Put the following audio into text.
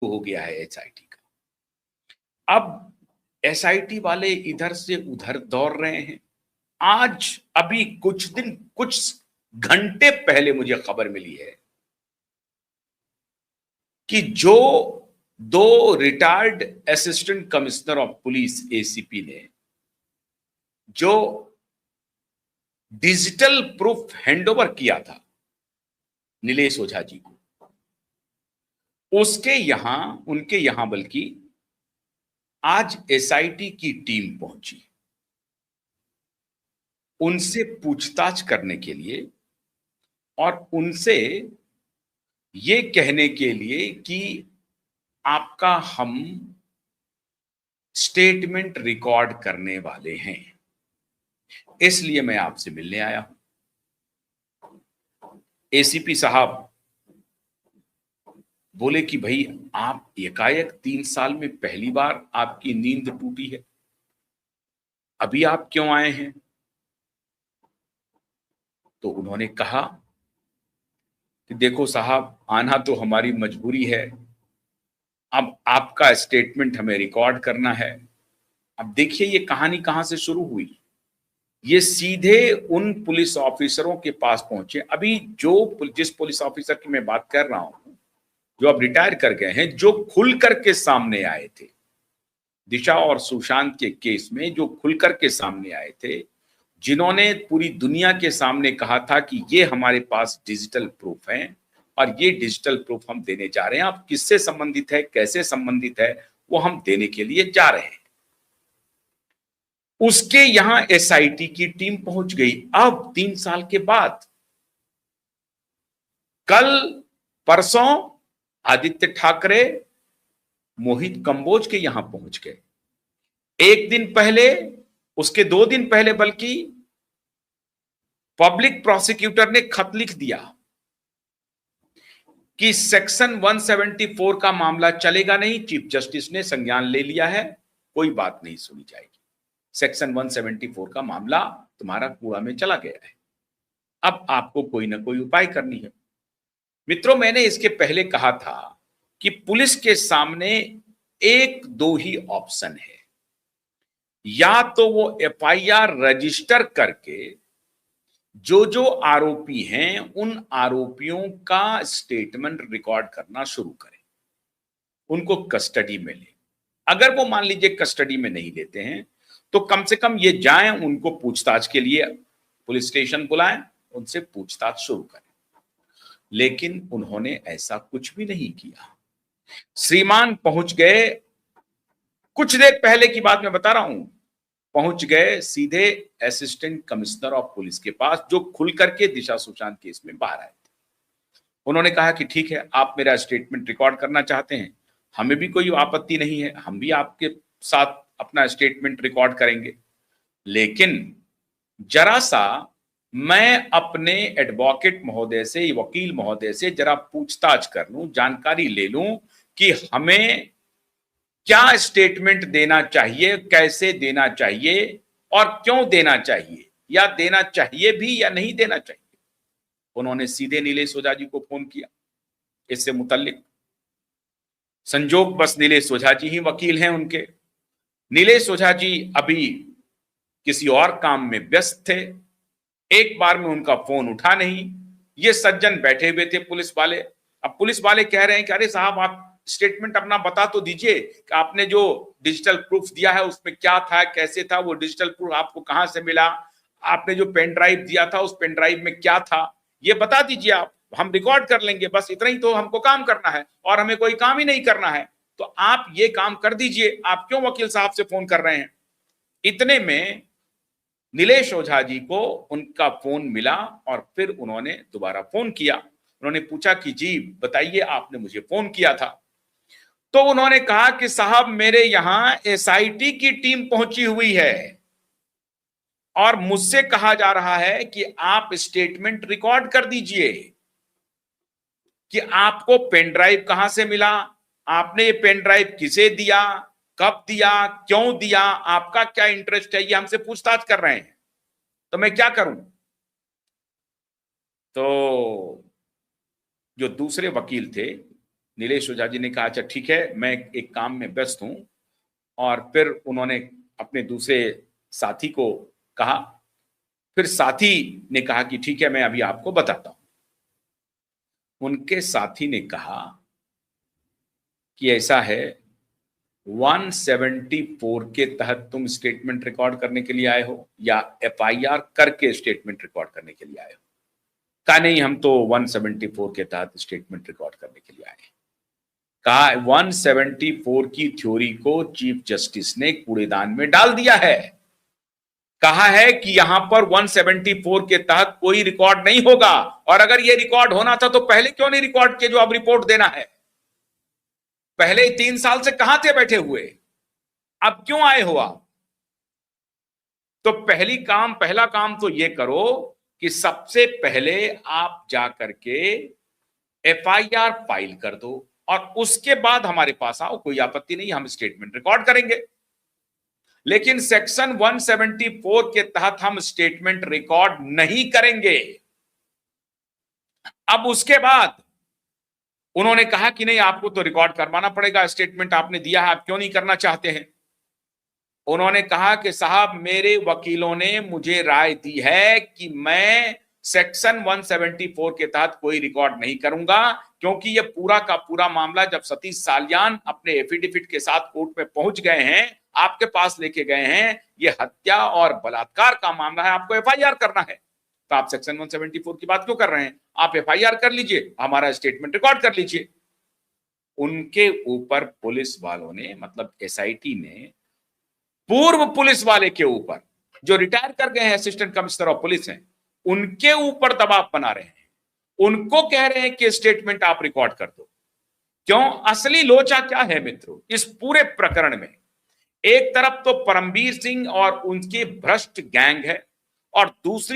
हो गया है एसआईटी का। अब एसआईटी वाले इधर से उधर दौड़ रहे हैं। आज अभी कुछ घंटे पहले मुझे खबर मिली है कि जो दो retired assistant commissioner of police ACP ने जो डिजिटल प्रूफ हैंडओवर किया था नीलेश ओझा जी को, उनके यहां बल्कि आज एसआईटी की टीम पहुंची उनसे पूछताछ करने के लिए और उनसे ये कहने के लिए कि आपका हम स्टेटमेंट रिकॉर्ड करने वाले हैं, इसलिए मैं आपसे मिलने आया हूं। एसीपी साहब बोले कि भाई आप एकाएक 3 साल में पहली बार आपकी नींद टूटी है, अभी आप क्यों आए हैं? तो उन्होंने कहा कि देखो साहब, आना तो हमारी मजबूरी है, अब आपका स्टेटमेंट हमें रिकॉर्ड करना है। अब देखिए ये कहानी कहां से शुरू हुई। ये सीधे उन पुलिस ऑफिसरों के पास पहुंचे। अभी जिस पुलिस ऑफिसर की मैं बात कर रहा हूं, जो अब रिटायर कर गए हैं, जो खुल करके सामने आए थे दिशा और सुशांत के केस में, जो खुल करके सामने आए थे, जिन्होंने पूरी दुनिया के सामने कहा था कि ये हमारे पास डिजिटल प्रूफ हैं और ये डिजिटल प्रूफ हम देने जा रहे हैं, आप किससे संबंधित है, कैसे संबंधित है, वो हम देने के लिए जा रहे हैं। उसके यहां एसआईटी की टीम पहुंच गई। अब 3 साल के बाद कल परसों आदित्य ठाकरे मोहित कंबोज के यहां पहुंच गए। एक दिन पहले, उसके 2 दिन पहले बल्कि पब्लिक प्रोसिक्यूटर ने खत लिख दिया कि सेक्शन 174 का मामला चलेगा नहीं, चीफ जस्टिस ने संज्ञान ले लिया है, कोई बात नहीं सुनी जाएगी, सेक्शन 174 का मामला तुम्हारा कूड़ा में चला गया है, अब आपको कोई ना कोई उपाय करनी है। मित्रों, मैंने इसके पहले कहा था कि पुलिस के सामने 1-2 ही ऑप्शन है, या तो वो एफआईआर रजिस्टर करके जो आरोपी हैं उन आरोपियों का स्टेटमेंट रिकॉर्ड करना शुरू करें, उनको कस्टडी में ले। अगर वो मान लीजिए कस्टडी में नहीं लेते हैं तो कम से कम ये जाएं, उनको पूछताछ के लिए पुलिस स्टेशन बुलाएं, उनसे पूछताछ शुरू करें। लेकिन उन्होंने ऐसा कुछ भी नहीं किया। श्रीमान पहुंच गए, कुछ देर पहले की बात मैं बता रहा हूं, पहुंच गए सीधे असिस्टेंट कमिश्नर ऑफ पुलिस के पास, जो खुल करके दिशा सुशांत केस में बाहर आए थे। उन्होंने कहा कि ठीक है, आप मेरा स्टेटमेंट रिकॉर्ड करना चाहते हैं, हमें भी कोई आपत्ति नहीं है, हम भी आपके साथ अपना स्टेटमेंट रिकॉर्ड करेंगे, लेकिन जरा सा मैं अपने एडवोकेट महोदय से, वकील महोदय से जरा पूछताछ कर लूं, जानकारी ले लूं कि हमें क्या स्टेटमेंट देना चाहिए, कैसे देना चाहिए और क्यों देना चाहिए, या देना चाहिए भी या नहीं देना चाहिए। उन्होंने सीधे नीलेश ओझा जी को फोन किया इससे मुतल्लिक। संजोग बस नीलेश ओझा जी ही वकील हैं उनके। नीलेश ओझा जी अभी किसी और काम में व्यस्त थे, एक बार में उनका फोन उठा नहीं। ये सज्जन बैठे हुए थे पुलिस वाले। अब पुलिस वाले कह रहे हैं कि अरे साहब, आप स्टेटमेंट अपना बता तो दीजिए कि आपने जो डिजिटल प्रूफ दिया है उसमें क्या था, कैसे था, वो डिजिटल प्रूफ आपको कहां से मिला, आपने जो पेन ड्राइव दिया था उस पेन ड्राइव में क्या था, ये बता दीजिए, आप हम रिकॉर्ड कर लेंगे, बस इतना ही तो हमको काम करना है और हमें कोई काम ही नहीं करना है, तो आप ये काम कर दीजिए, आप क्यों वकील साहब से फोन कर रहे हैं। इतने में नीलेश ओझा जी को उनका फोन मिला और फिर उन्होंने दोबारा फोन किया। उन्होंने पूछा कि जी बताइए, आपने मुझे फोन किया था। तो उन्होंने कहा कि साहब, मेरे यहां एसआईटी की टीम पहुंची हुई है और मुझसे कहा जा रहा है कि आप स्टेटमेंट रिकॉर्ड कर दीजिए कि आपको पेन ड्राइव कहां से मिला, आपने ये पेन ड्राइव किसे दिया, कब दिया, क्यों दिया, आपका क्या इंटरेस्ट है, ये हमसे पूछताछ कर रहे हैं, तो मैं क्या करूं। तो जो दूसरे वकील थे नीलेश ओझा जी ने कहा अच्छा ठीक है, मैं एक काम में व्यस्त हूं, और फिर उन्होंने अपने दूसरे साथी को कहा। फिर साथी ने कहा कि ठीक है, मैं अभी आपको बताता हूं। उनके साथी ने कहा कि ऐसा है, 174 के तहत तुम स्टेटमेंट रिकॉर्ड करने के लिए आए हो या एफआईआर करके स्टेटमेंट रिकॉर्ड करने के लिए आए हो? कहा नहीं, हम तो 174 के तहत स्टेटमेंट रिकॉर्ड करने के लिए आए हैं। कहा 174 की थ्योरी को चीफ जस्टिस ने कूड़ेदान में डाल दिया है। कहा है कि यहां पर 174 के तहत कोई रिकॉर्ड नहीं होगा, और अगर यह रिकॉर्ड होना था तो पहले क्यों नहीं रिकॉर्ड किए जो अब रिपोर्ट देना है? पहले 3 साल से कहां थे बैठे हुए, अब क्यों आए हो आप? तो पहला काम तो यह करो कि सबसे पहले आप जाकर के एफआईआर फाइल कर दो, और उसके बाद हमारे पास आओ, कोई आपत्ति नहीं, हम स्टेटमेंट रिकॉर्ड करेंगे। लेकिन सेक्शन 174 के तहत हम स्टेटमेंट रिकॉर्ड नहीं करेंगे। अब उसके बाद उन्होंने कहा कि नहीं, आपको तो रिकॉर्ड करवाना पड़ेगा, स्टेटमेंट आपने दिया है, आप क्यों नहीं करना चाहते हैं? उन्होंने कहा कि साहब, मेरे वकीलों ने मुझे राय दी है कि मैं सेक्शन 174 के तहत कोई रिकॉर्ड नहीं करूंगा, क्योंकि यह पूरा का पूरा मामला जब सतीश साल्यान अपने एफिडेविट के साथ कोर्ट में पहुंच गए हैं, आपके पास लेके गए हैं, यह हत्या और बलात्कार का मामला है, आपको एफआईआर करना है। तो आप सेक्शन 174 की बात क्यों कर रहे हैं? आप एफआईआर कर लीजिए, हमारा स्टेटमेंट रिकॉर्ड कर लीजिए। उनके ऊपर पुलिस वालों ने, मतलब एसआईटी ने, पूर्व पुलिस वाले के ऊपर, जो रिटायर कर गए हैं, असिस्टेंट कमिश्नर ऑफ पुलिस हैं, उनके ऊपर दबाव बना रहे हैं। उनको कह रहे हैं कि स्टेटमेंट आप रिकॉर्ड कर दो। क्यों? असली लोचा क्या है मित्रों इस पूरे प्रकरण में? एक तरफ तो परमवीर सिंह और उनके भ्रष्ट गैंग है, और दूसरी